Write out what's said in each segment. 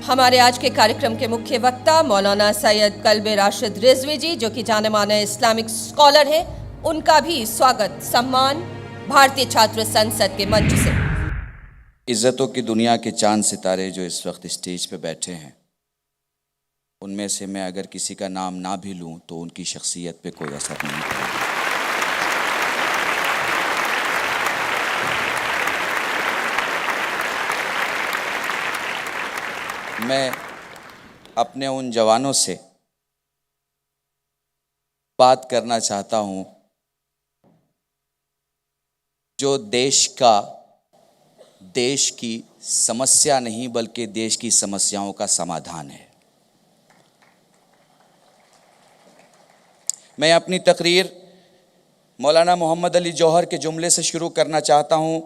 हमारे आज के कार्यक्रम के मुख्य वक्ता मौलाना सैयद कल्बे राशिद रिजवी जी, जो कि जाने माने इस्लामिक स्कॉलर हैं, उनका भी स्वागत सम्मान भारतीय छात्र संसद के मंच से। इज्जतों की दुनिया के चांद सितारे जो इस वक्त स्टेज पे बैठे हैं, उनमें से मैं अगर किसी का नाम ना भी लूं तो उनकी शख्सियत पे कोई असर नहीं पड़ेगा। मैं अपने उन जवानों से बात करना चाहता हूं जो देश की समस्या नहीं बल्कि देश की समस्याओं का समाधान है। मैं अपनी तकरीर मौलाना मोहम्मद अली जौहर के जुमले से शुरू करना चाहता हूं।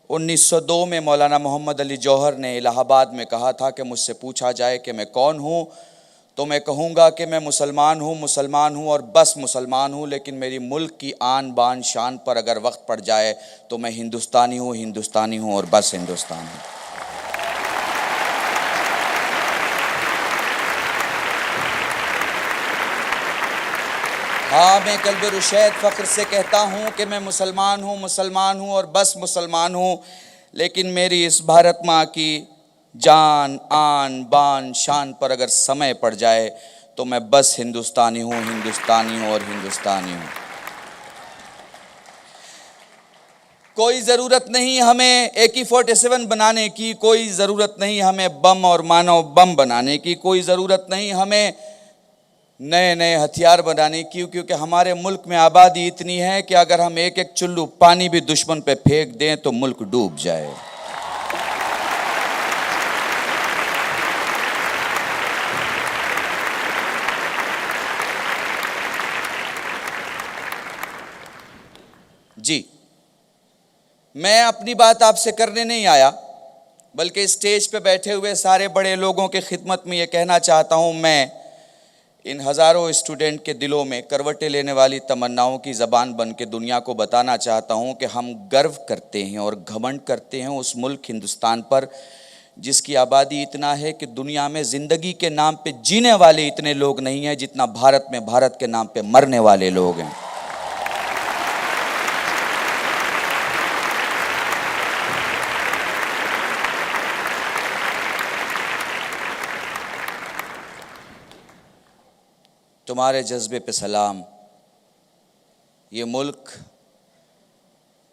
1902 में मौलाना मोहम्मद अली जौहर ने इलाहाबाद में कहा था कि मुझसे पूछा जाए कि मैं कौन हूं तो मैं कहूँगा कि मैं मुसलमान हूँ और बस मुसलमान हूँ, लेकिन मेरी मुल्क की आन बान शान पर अगर वक्त पड़ जाए तो मैं हिंदुस्तानी हूँ और बस हिंदुस्तान हूँ। हाँ, मैं कल्बे रुशैद फ़ख्र से कहता हूँ कि मैं मुसलमान हूँ और बस मुसलमान हूँ, लेकिन मेरी इस भारत माँ की जान आन बान शान पर अगर समय पड़ जाए तो मैं बस हिंदुस्तानी हूँ और हिंदुस्तानी हूँ। कोई ज़रूरत नहीं हमें AK-47 बनाने की, कोई ज़रूरत नहीं हमें बम और मानव बम बनाने की, कोई ज़रूरत नहीं हमें नए नए हथियार बनाने की, क्योंकि हमारे मुल्क में आबादी इतनी है कि अगर हम एक एक चुल्लू पानी भी दुश्मन पे फेंक दें तो मुल्क डूब जाए। जी, मैं अपनी बात आपसे करने नहीं आया, बल्कि स्टेज पे बैठे हुए सारे बड़े लोगों के खिदमत में ये कहना चाहता हूँ। मैं इन हज़ारों स्टूडेंट के दिलों में करवटें लेने वाली तमन्नाओं की ज़बान बन के दुनिया को बताना चाहता हूँ कि हम गर्व करते हैं और घमंड करते हैं उस मुल्क हिंदुस्तान पर जिसकी आबादी इतना है कि दुनिया में ज़िंदगी के नाम पे जीने वाले इतने लोग नहीं हैं जितना भारत में भारत के नाम पे मरने वाले लोग हैं। तुम्हारे जज्बे पे सलाम। ये मुल्क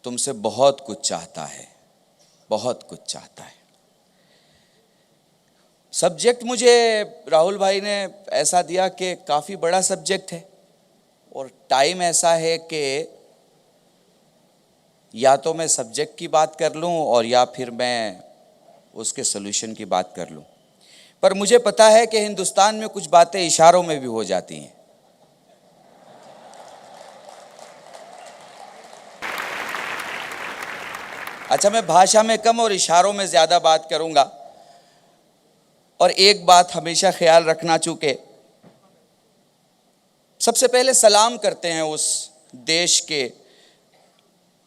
तुमसे बहुत कुछ चाहता है, बहुत कुछ चाहता है। सब्जेक्ट मुझे राहुल भाई ने ऐसा दिया कि काफ़ी बड़ा सब्जेक्ट है और टाइम ऐसा है कि या तो मैं सब्जेक्ट की बात कर लूं और या फिर मैं उसके सॉल्यूशन की बात कर लूं। पर मुझे पता है कि हिंदुस्तान में कुछ बातें इशारों में भी हो जाती हैं। अच्छा, मैं भाषा में कम और इशारों में ज़्यादा बात करूंगा। और एक बात हमेशा ख्याल रखना, चूँकि सबसे पहले सलाम करते हैं उस देश के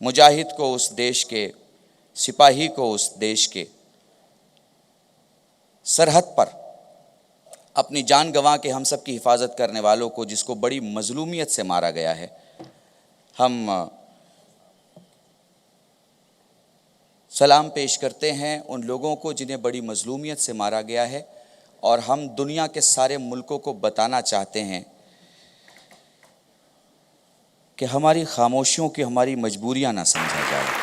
मुजाहिद को, उस देश के सिपाही को, उस देश के सरहद पर अपनी जान गंवा के हम सब की हिफाजत करने वालों को, जिसको बड़ी मजलूमियत से मारा गया है। हम सलाम पेश करते हैं उन लोगों को जिन्हें बड़ी मजलूमियत से मारा गया है, और हम दुनिया के सारे मुल्कों को बताना चाहते हैं कि हमारी खामोशियों की हमारी मजबूरियां ना समझा जाए।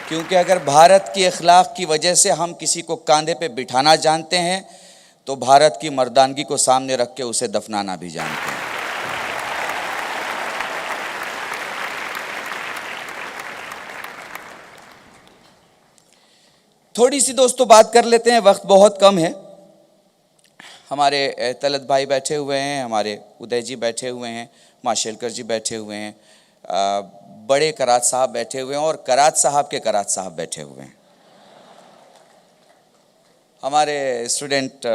क्योंकि अगर भारत की अखलाक की वजह से हम किसी को कांधे पे बिठाना जानते हैं तो भारत की मर्दानगी को सामने रख के उसे दफनाना भी जानते हैं। थोड़ी सी दोस्तों बात कर लेते हैं, वक्त बहुत कम है। हमारे तलत भाई बैठे हुए हैं, हमारे उदय जी बैठे हुए हैं, माशेलकर जी बैठे हुए हैं, बड़े करात साहब बैठे हुए हैं और करात साहब के करात साहब बैठे हुए हैं। हमारे स्टूडेंट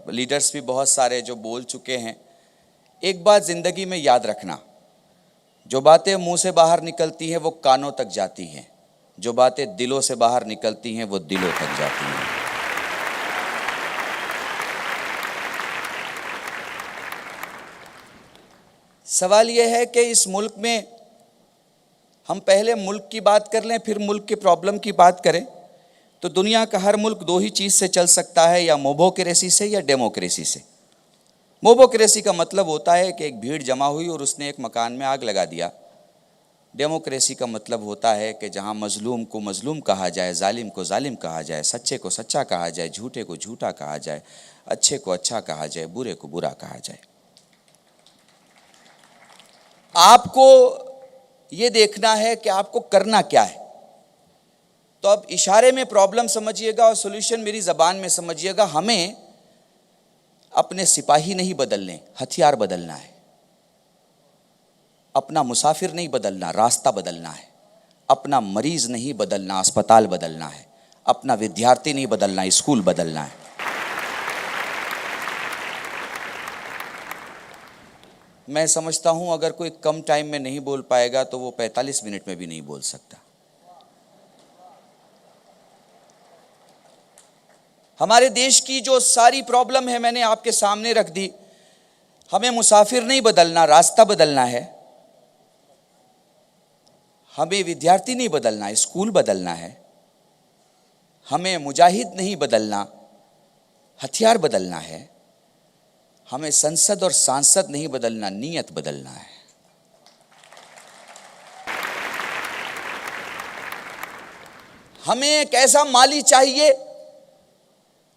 लीडर्स भी बहुत सारे जो बोल चुके हैं। एक बात ज़िंदगी में याद रखना, जो बातें मुंह से बाहर निकलती हैं वो कानों तक जाती हैं, जो बातें दिलों से बाहर निकलती हैं वो दिलों तक जाती हैं। सवाल यह है कि इस मुल्क में हम पहले मुल्क की बात कर लें फिर मुल्क के प्रॉब्लम की बात करें, तो दुनिया का हर मुल्क दो ही चीज़ से चल सकता है, या मोबोक्रेसी से या डेमोक्रेसी से। मोबोक्रेसी का मतलब होता है कि एक भीड़ जमा हुई और उसने एक मकान में आग लगा दिया। डेमोक्रेसी का मतलब होता है कि जहाँ मजलूम को मजलूम कहा जाए, जालिम को जालिम कहा जाए, सच्चे को सच्चा कहा जाए, झूठे को झूठा कहा जाए, अच्छे को अच्छा कहा जाए, बुरे को बुरा कहा जाए। आपको ये देखना है कि आपको करना क्या है। तो अब इशारे में प्रॉब्लम समझिएगा और सॉल्यूशन मेरी ज़बान में समझिएगा। हमें अपने सिपाही नहीं बदलने, हथियार बदलना है। अपना मुसाफिर नहीं बदलना, रास्ता बदलना है। अपना मरीज नहीं बदलना, अस्पताल बदलना है। अपना विद्यार्थी नहीं बदलना, स्कूल बदलना है। मैं समझता हूं अगर कोई कम टाइम में नहीं बोल पाएगा तो वो 45 मिनट में भी नहीं बोल सकता। हमारे देश की जो सारी प्रॉब्लम है मैंने आपके सामने रख दी। हमें मुसाफिर नहीं बदलना, रास्ता बदलना है। हमें विद्यार्थी नहीं बदलना, स्कूल बदलना है। हमें मुजाहिद नहीं बदलना, हथियार बदलना है। हमें संसद और सांसद नहीं बदलना, नीयत बदलना है। हमें एक ऐसा माली चाहिए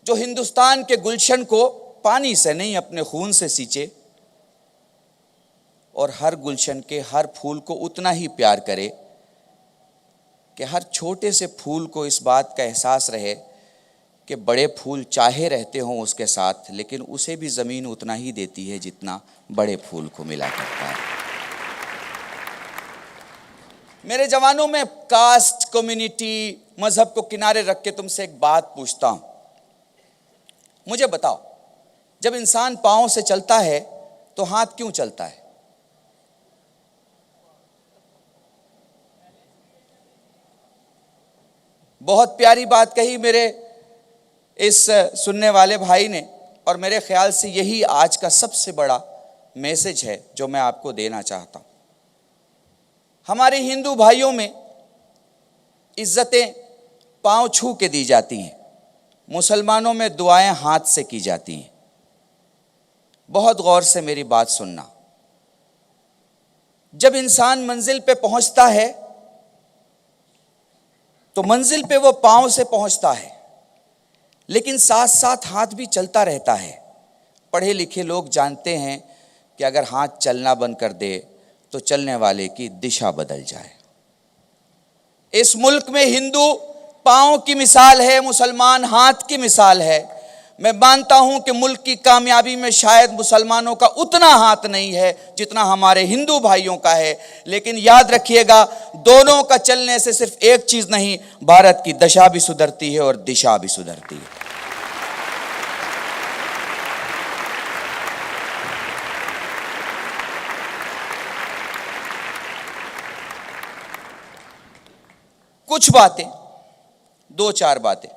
जो हिंदुस्तान के गुलशन को पानी से नहीं अपने खून से सींचे और हर गुलशन के हर फूल को उतना ही प्यार करे कि हर छोटे से फूल को इस बात का एहसास रहे कि बड़े फूल चाहे रहते हों उसके साथ, लेकिन उसे भी ज़मीन उतना ही देती है जितना बड़े फूल को मिला करता है। मेरे जवानों में कास्ट, कम्युनिटी, मजहब को किनारे रख के तुमसे एक बात पूछता हूं। मुझे बताओ, जब इंसान पांव से चलता है तो हाथ क्यों चलता है? बहुत प्यारी बात कही मेरे इस सुनने वाले भाई ने, और मेरे ख्याल से यही आज का सबसे बड़ा मैसेज है जो मैं आपको देना चाहता हूं। हमारे हिंदू भाइयों में इज्जतें पांव छू के दी जाती हैं, मुसलमानों में दुआएं हाथ से की जाती हैं। बहुत गौर से मेरी बात सुनना। जब इंसान मंजिल पे पहुंचता है तो मंजिल पे वो पांव से पहुंचता है, लेकिन साथ साथ हाथ भी चलता रहता है। पढ़े लिखे लोग जानते हैं कि अगर हाथ चलना बंद कर दे तो चलने वाले की दिशा बदल जाए। इस मुल्क में हिंदू पांव की मिसाल है, मुसलमान हाथ की मिसाल है। मैं मानता हूं कि मुल्क की कामयाबी में शायद मुसलमानों का उतना हाथ नहीं है जितना हमारे हिंदू भाइयों का है, लेकिन याद रखिएगा, दोनों का चलने से सिर्फ एक चीज नहीं, भारत की दशा भी सुधरती है और दिशा भी सुधरती है। कुछ बातें, दो चार बातें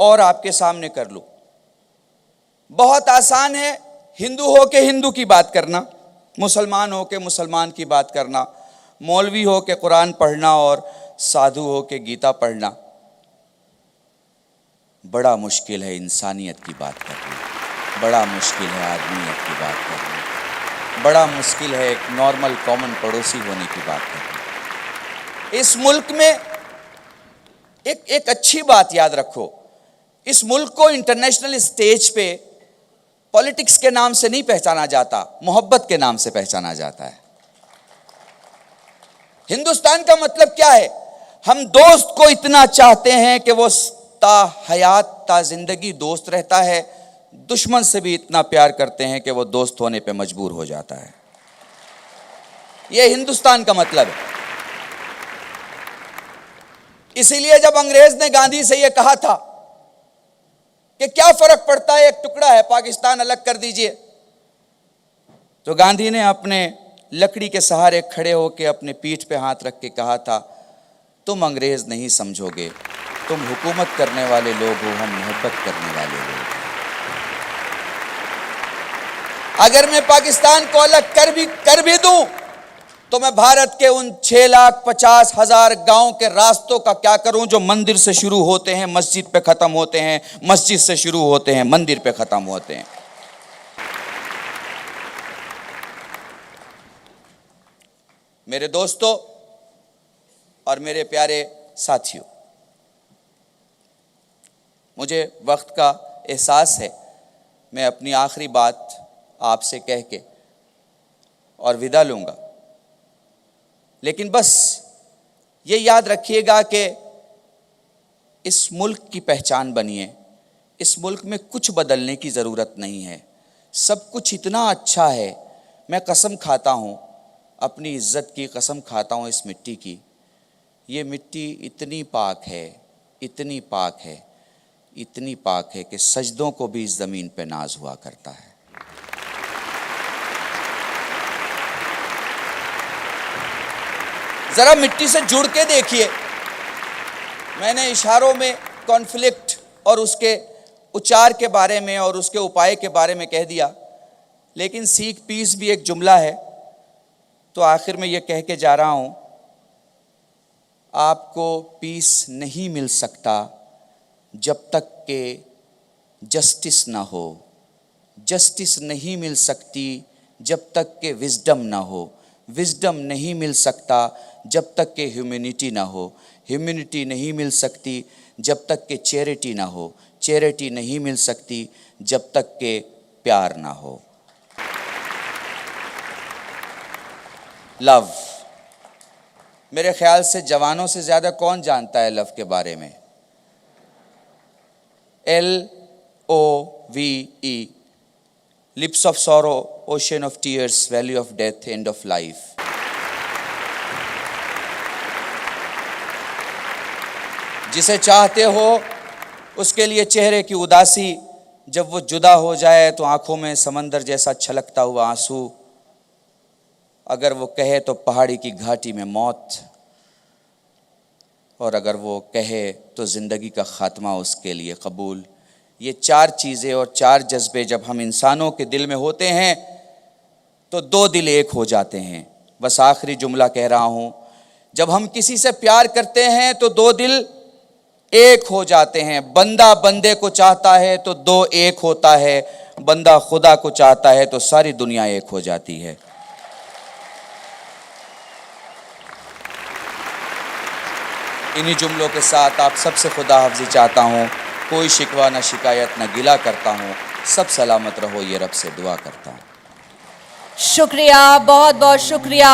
और आपके सामने कर लूं। बहुत आसान है हिंदू हो के हिंदू की बात करना, मुसलमान हो के मुसलमान की बात करना, मौलवी हो के कुरान पढ़ना और साधु हो के गीता पढ़ना। बड़ा मुश्किल है इंसानियत की बात करना, बड़ा मुश्किल है आदमियत की बात करना, बड़ा मुश्किल है एक नॉर्मल कॉमन पड़ोसी होने की बात करना। इस मुल्क में एक अच्छी बात याद रखो, इस मुल्क को इंटरनेशनल स्टेज पे पॉलिटिक्स के नाम से नहीं पहचाना जाता, मोहब्बत के नाम से पहचाना जाता है। हिंदुस्तान का मतलब क्या है? हम दोस्त को इतना चाहते हैं कि वो ता हयात ता जिंदगी दोस्त रहता है, दुश्मन से भी इतना प्यार करते हैं कि वो दोस्त होने पे मजबूर हो जाता है। ये हिंदुस्तान का मतलब है। इसीलिए जब अंग्रेज ने गांधी से ये कहा था कि क्या फर्क पड़ता है, एक टुकड़ा है, पाकिस्तान अलग कर दीजिए। तो गांधी ने अपने लकड़ी के सहारे खड़े होकर अपने पीठ पे हाथ रख के कहा था, तुम अंग्रेज नहीं समझोगे, तुम हुकूमत करने वाले लोग हो, हम मोहब्बत करने वाले लोग हैं। अगर मैं पाकिस्तान को अलग कर भी दूं तो मैं भारत के उन 6,50,000 गांव के रास्तों का क्या करूं जो मंदिर से शुरू होते हैं मस्जिद पे खत्म होते हैं, मस्जिद से शुरू होते हैं मंदिर पे खत्म होते हैं। मेरे दोस्तों और मेरे प्यारे साथियों, मुझे वक्त का एहसास है। मैं अपनी आखिरी बात आपसे कह के और विदा लूंगा, लेकिन बस ये याद रखिएगा कि इस मुल्क की पहचान बनिए। इस मुल्क में कुछ बदलने की ज़रूरत नहीं है, सब कुछ इतना अच्छा है। मैं कसम खाता हूँ, अपनी इज़्ज़त की कसम खाता हूँ इस मिट्टी की। ये मिट्टी इतनी पाक है, इतनी पाक है, इतनी पाक है कि सजदों को भी इस ज़मीन पे नाज हुआ करता है। ज़रा मिट्टी से जुड़ के देखिए। मैंने इशारों में कॉन्फ्लिक्ट और उसके उच्चार के बारे में और उसके उपाय के बारे में कह दिया, लेकिन सीख पीस भी एक जुमला है। तो आखिर में ये कह के जा रहा हूँ, आपको पीस नहीं मिल सकता जब तक के जस्टिस ना हो। जस्टिस नहीं मिल सकती जब तक के विजडम ना हो। विजडम नहीं मिल सकता जब तक के ह्यूमैनिटी ना हो। ह्यूमैनिटी नहीं मिल सकती जब तक के चैरिटी ना हो। चैरिटी नहीं मिल सकती जब तक के प्यार ना हो। लव, मेरे ख्याल से जवानों से ज़्यादा कौन जानता है लव के बारे में। LOVE, lips of sorrow, ocean of tears, valley of death, end of life. जिसे चाहते हो उसके लिए चेहरे की उदासी, जब वो जुदा हो जाए तो आंखों में समंदर जैसा छलकता हुआ आंसू। अगर वो कहे तो पहाड़ी की घाटी में मौत, और अगर वो कहे तो ज़िंदगी का ख़ात्मा उसके लिए कबूल। ये चार चीज़ें और चार जज्बे जब हम इंसानों के दिल में होते हैं तो दो दिल एक हो जाते हैं। बस आखिरी जुमला कह रहा हूँ, जब हम किसी से प्यार करते हैं तो दो दिल एक हो जाते हैं। बंदा बंदे को चाहता है तो दो एक होता है, बंदा खुदा को चाहता है तो सारी दुनिया एक हो जाती है। इन्हीं जुमलों के साथ आप सबसे खुदा हाफ़िज़ी चाहता हूँ। कोई शिकवा न शिकायत न गिला करता हूँ। सब सलामत रहो, ये रब से दुआ करता हूँ। शुक्रिया, बहुत बहुत शुक्रिया।